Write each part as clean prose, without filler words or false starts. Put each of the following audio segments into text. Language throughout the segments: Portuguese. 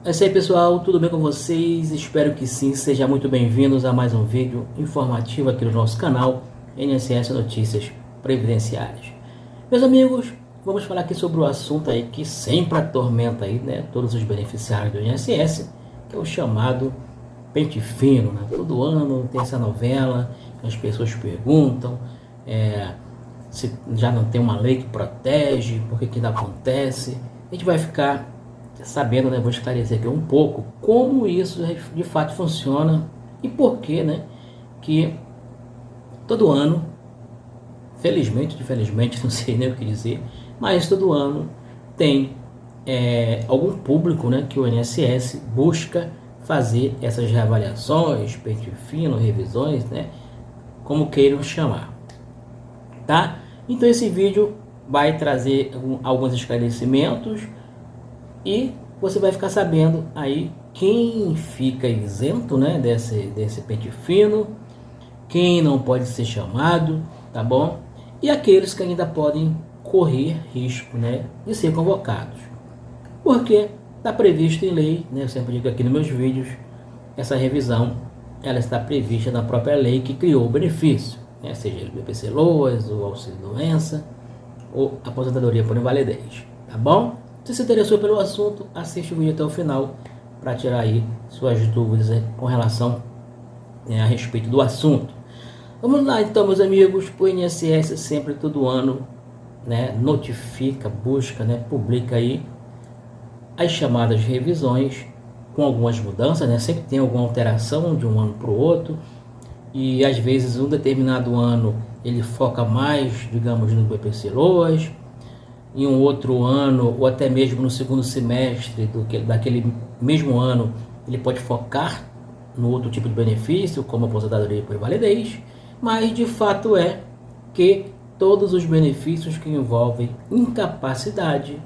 É isso aí, pessoal, tudo bem com vocês? Espero que sim. Sejam muito bem-vindos a mais um vídeo informativo aqui no nosso canal INSS Notícias Previdenciárias. Meus amigos, vamos falar aqui sobre o assunto aí que sempre atormenta aí, né, todos os beneficiários do INSS, que é o chamado pente fino, né? Todo ano tem essa novela, as pessoas perguntam se já não tem uma lei que protege, por que ainda acontece. A gente vai ficar sabendo, né, vou esclarecer aqui um pouco como isso de fato funciona e por que, né, que todo ano, felizmente, infelizmente, não sei nem o que dizer, mas todo ano tem algum público, né, que o INSS busca fazer essas reavaliações, pente fino, revisões, né, como queiram chamar, tá? Então esse vídeo vai trazer alguns esclarecimentos e você vai ficar sabendo aí quem fica isento, né, desse pente fino, quem não pode ser chamado, tá bom? E aqueles que ainda podem correr risco, né, de ser convocados. Porque está previsto em lei, né, eu sempre digo aqui nos meus vídeos, essa revisão ela está prevista na própria lei que criou o benefício, né, seja ele o BPC-Loas, o auxílio-doença ou aposentadoria por invalidez, tá bom? Se se interessou pelo assunto, assiste o vídeo até o final para tirar aí suas dúvidas com relação a respeito do assunto. Vamos lá então, meus amigos. O INSS sempre todo ano, né, notifica, busca, né, publica aí as chamadas revisões com algumas mudanças, né? Sempre tem alguma alteração de um ano para o outro e às vezes um determinado ano ele foca mais, digamos, no BPC-Loas, em um outro ano ou até mesmo no segundo semestre daquele mesmo ano ele pode focar no outro tipo de benefício, como aposentadoria por invalidez, mas de fato é que todos os benefícios que envolvem incapacidade,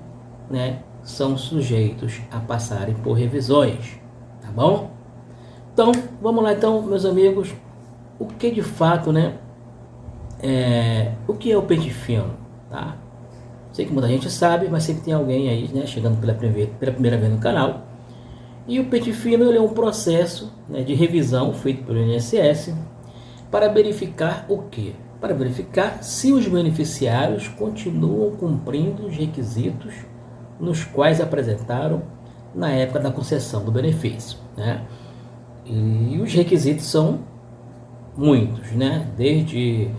né, são sujeitos a passarem por revisões, tá bom? Então, vamos lá então, meus amigos, o que de fato, né, o que é o pente fino, tá? Sei que muita gente sabe, mas sempre tem alguém aí, né, chegando pela primeira vez no canal. E o pente fino ele é um processo, né, de revisão feito pelo INSS para verificar o quê? Para verificar se os beneficiários continuam cumprindo os requisitos nos quais apresentaram na época da concessão do benefício, né? E os requisitos são muitos, né? Desde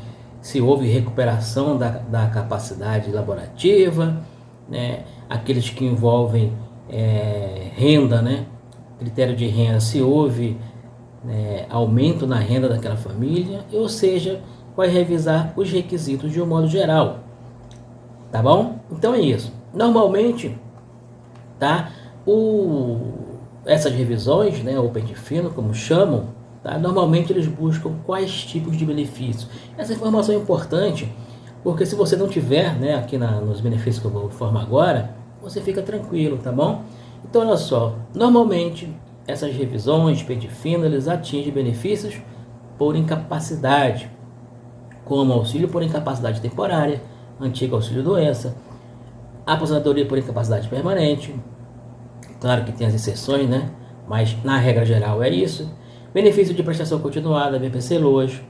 se houve recuperação da capacidade laborativa, né? Aqueles que envolvem renda, né? Critério de renda, se houve aumento na renda daquela família, ou seja, vai revisar os requisitos de um modo geral, tá bom? Então é isso. Normalmente, tá? Essas revisões, né, ou pente fino, como chamam, tá? Normalmente eles buscam quais tipos de benefícios. Essa informação é importante, porque se você não tiver, né, aqui nos benefícios que eu vou informar agora, você fica tranquilo, tá bom? Então, olha só, normalmente essas revisões, pente fino, eles atingem benefícios por incapacidade, como auxílio por incapacidade temporária, antigo auxílio-doença, aposentadoria por incapacidade permanente, claro que tem as exceções, né? Mas na regra geral é isso. Benefício de prestação continuada, BPC-Loas,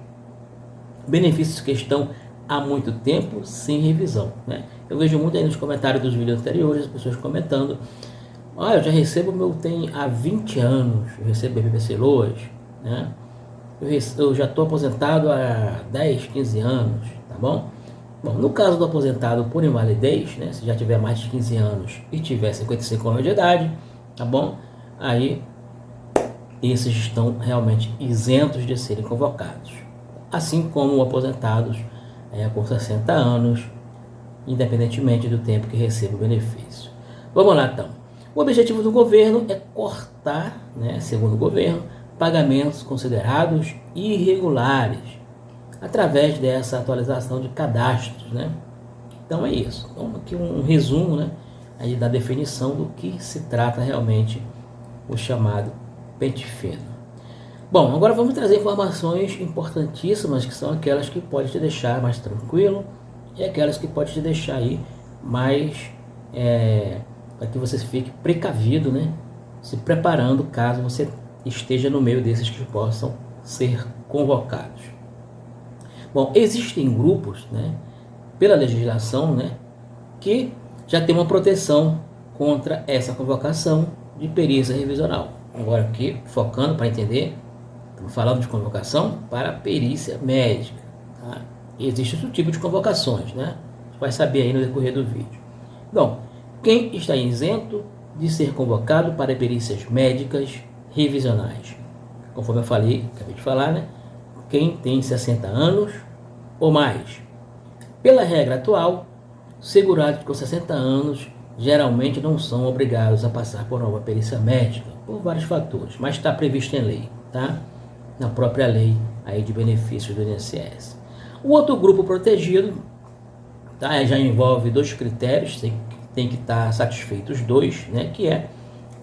benefícios que estão há muito tempo sem revisão, né? Eu vejo muito aí nos comentários dos vídeos anteriores, as pessoas comentando: ah, eu já recebo meu tem há 20 anos, eu recebo BPC-Loas, né? Eu já estou aposentado há 10, 15 anos, tá bom? Bom, no caso do aposentado por invalidez, né, se já tiver mais de 15 anos e tiver 55 anos de idade, tá bom? Aí esses estão realmente isentos de serem convocados, assim como aposentados com 60 anos, independentemente do tempo que recebe o benefício. Vamos lá então. O objetivo do governo é cortar, né, segundo o governo, pagamentos considerados irregulares através dessa atualização de cadastros, né? Então é isso. Então aqui um resumo, né, aí da definição do que se trata realmente o chamado pente fino. Bom, agora vamos trazer informações importantíssimas, que são aquelas que podem te deixar mais tranquilo e aquelas que podem te deixar aí mais para que você fique precavido, né, se preparando caso você esteja no meio desses que possam ser convocados. Bom, existem grupos, né, pela legislação, né, que já tem uma proteção contra essa convocação de perícia revisional. Agora aqui, focando para entender, estamos falando de convocação para perícia médica. Tá? Existe esse tipo de convocações, né? Você vai saber aí no decorrer do vídeo. Então, quem está isento de ser convocado para perícias médicas revisionais? Conforme eu falei, acabei de falar, né? Quem tem 60 anos ou mais. Pela regra atual, segurados com 60 anos geralmente não são obrigados a passar por uma perícia médica, por vários fatores, mas está previsto em lei, tá? Na própria lei aí de benefícios do INSS. O outro grupo protegido, tá? Já envolve dois critérios, tem que estar satisfeitos os dois, né? Que é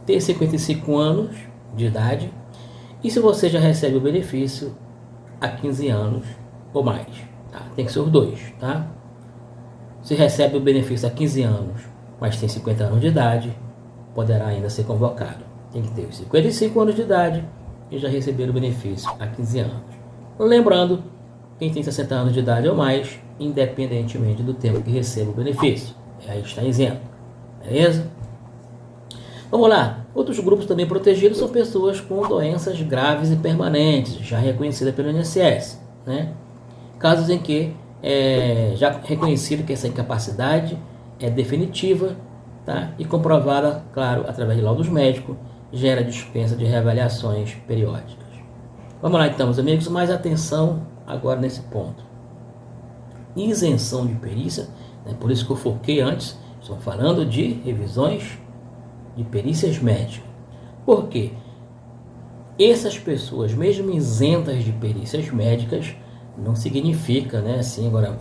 ter 55 anos de idade e se você já recebe o benefício há 15 anos ou mais, tá? Tem que ser os dois, tá? Se recebe o benefício há 15 anos, mas tem 50 anos de idade, poderá ainda ser convocado. Tem que ter os 55 anos de idade e já receber o benefício há 15 anos. Lembrando, quem tem 60 anos de idade ou mais, independentemente do tempo que receba o benefício, aí está isento. Beleza? Vamos lá. Outros grupos também protegidos são pessoas com doenças graves e permanentes, já reconhecidas pelo INSS, né? Casos em que já reconhecido que essa incapacidade é definitiva, tá? E comprovada, claro, através de laudos médicos, gera dispensa de reavaliações periódicas. Vamos lá então, meus amigos, mais atenção agora nesse ponto. Isenção de perícia, né? Por isso que eu foquei antes, estou falando de revisões de perícias médicas. Por quê? Essas pessoas, mesmo isentas de perícias médicas, não significa, né, assim, agora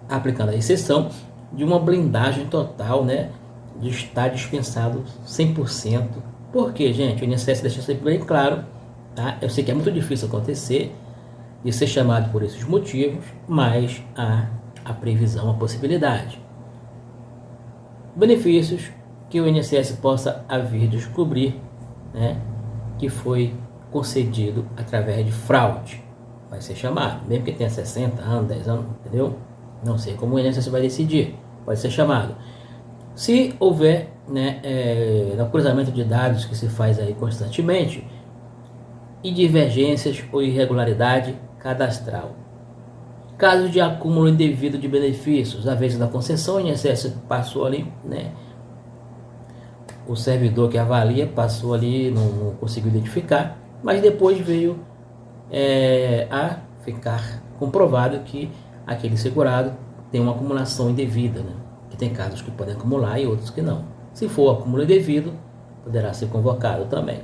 aplicando a exceção, de uma blindagem total, né, de estar dispensado 100%. Por quê, gente? O INSS deixa sempre bem claro, tá? Eu sei que é muito difícil acontecer de ser chamado por esses motivos, mas há a previsão, a possibilidade. Benefícios que o INSS possa vir descobrir, né, que foi concedido através de fraude. Vai ser chamado, mesmo que tenha 60 anos, 10 anos, entendeu? Não sei como o INSS vai decidir, pode ser chamado. Se houver, né, no cruzamento de dados que se faz aí constantemente, e divergências ou irregularidade cadastral. Casos de acúmulo indevido de benefícios, à vez da concessão, o INSS passou ali, né, o servidor que avalia passou ali, não conseguiu identificar, mas depois veio a ficar comprovado que aquele segurado tem uma acumulação indevida, né? Que tem casos que podem acumular e outros que não. Se for acúmulo indevido, poderá ser convocado também.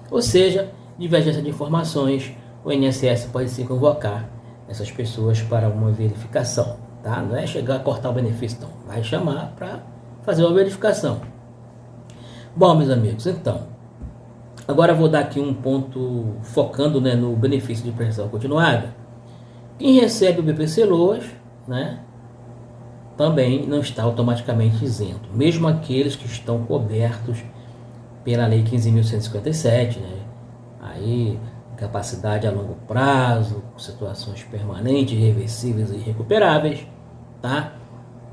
Ou seja, divergência de informações, o INSS pode se convocar essas pessoas para uma verificação, tá? Não é chegar a cortar o benefício, não. Vai chamar para fazer uma verificação. Bom, meus amigos, então, agora eu vou dar aqui um ponto focando, né, no benefício de prestação continuada. Quem recebe o BPC-Loas, né, também não está automaticamente isento, mesmo aqueles que estão cobertos pela Lei 15.157, né, aí incapacidade a longo prazo, situações permanentes, reversíveis e irrecuperáveis, tá?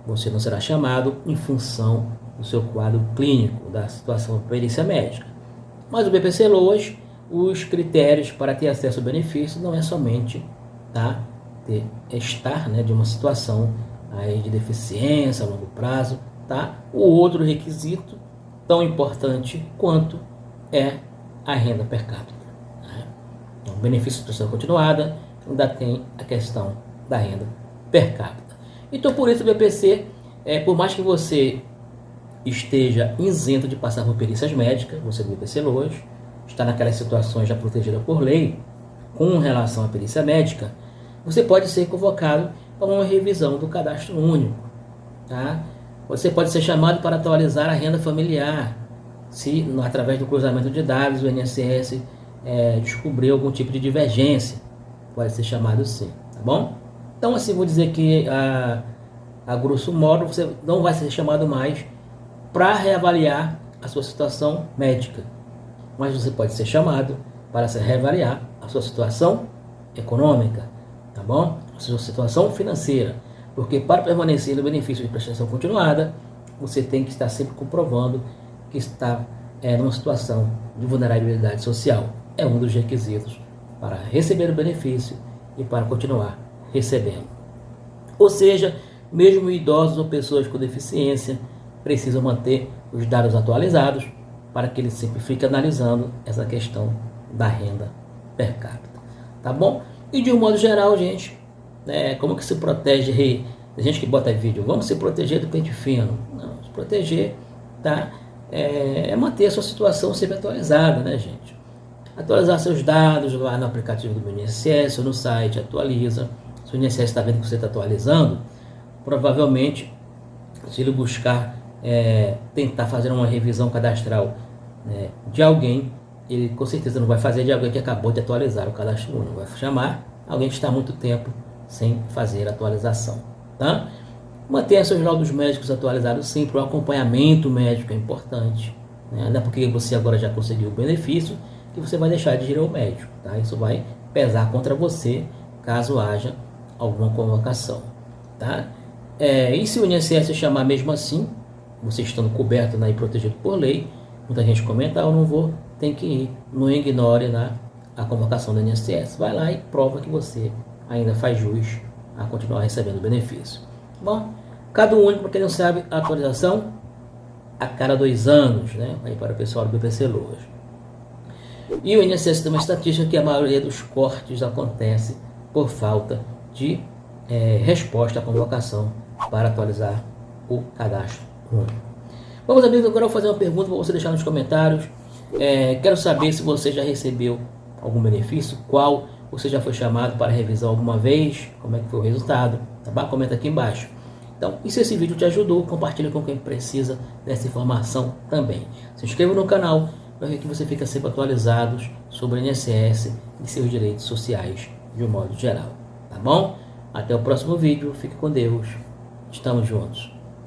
Você não será chamado em função do seu quadro clínico, da situação de perícia médica. Mas o BPC-Loas, os critérios para ter acesso ao benefício não é somente, tá, estar, né, de uma situação aí de deficiência a longo prazo, tá? O outro requisito, tão importante quanto, é a renda per capita. Né? Então, o benefício de prestação continuada ainda tem a questão da renda per capita. Então, por isso o BPC, por mais que você esteja isento de passar por perícias médicas, você do BPC-Loas, está naquelas situações já protegidas por lei, com relação à perícia médica, você pode ser convocado para uma revisão do cadastro único, tá? Você pode ser chamado para atualizar a renda familiar, se através do cruzamento de dados o INSS descobrir algum tipo de divergência, pode ser chamado sim, tá bom? Então, assim, vou dizer que a grosso modo você não vai ser chamado mais para reavaliar a sua situação médica, mas você pode ser chamado para se reavaliar a sua situação econômica, tá bom? A sua situação financeira, porque para permanecer no benefício de prestação continuada, você tem que estar sempre comprovando que está numa situação de vulnerabilidade social. É um dos requisitos para receber o benefício e para continuar recebendo. Ou seja, mesmo idosos ou pessoas com deficiência precisam manter os dados atualizados para que ele sempre fique analisando essa questão da renda per capita, tá bom? E de um modo geral, gente, como que se protege? Tem gente que bota vídeo, vamos se proteger do pente fino. Não, se proteger, tá? É manter a sua situação sempre atualizada, né, gente? Atualizar seus dados lá no aplicativo do INSS ou no site, atualiza. Se o INSS está vendo que você está atualizando, provavelmente, se ele buscar tentar fazer uma revisão cadastral de alguém, ele com certeza não vai fazer de alguém que acabou de atualizar o cadastro único, vai chamar alguém que está há muito tempo sem fazer a atualização, tá? Mantenha seus laudos médicos atualizados sempre, o acompanhamento médico é importante, né? Não é porque você agora já conseguiu o benefício que você vai deixar de ir ao médico, tá? Isso vai pesar contra você caso haja alguma convocação, tá? E se o INSS chamar mesmo assim, você estando coberto e protegido por lei, muita gente comenta, eu não vou, tem que ir, não ignore a convocação do INSS, vai lá e prova que você ainda faz jus a continuar recebendo o benefício. Bom, Cado Único, para quem não sabe, a atualização a cada 2 anos, né? Aí para o pessoal do BPC Loas. E o INSS tem uma estatística que a maioria dos cortes acontece por falta de resposta à convocação para atualizar o cadastro único. Vamos, amigos, agora eu vou fazer uma pergunta para você deixar nos comentários. Quero saber se você já recebeu algum benefício, qual você já foi chamado para revisão alguma vez, como é que foi o resultado, tá bom? Comenta aqui embaixo. Então, e se esse vídeo te ajudou, compartilhe com quem precisa dessa informação também. Se inscreva no canal para que você fique sempre atualizado sobre o INSS e seus direitos sociais de um modo geral, tá bom? Até o próximo vídeo, fique com Deus, estamos juntos.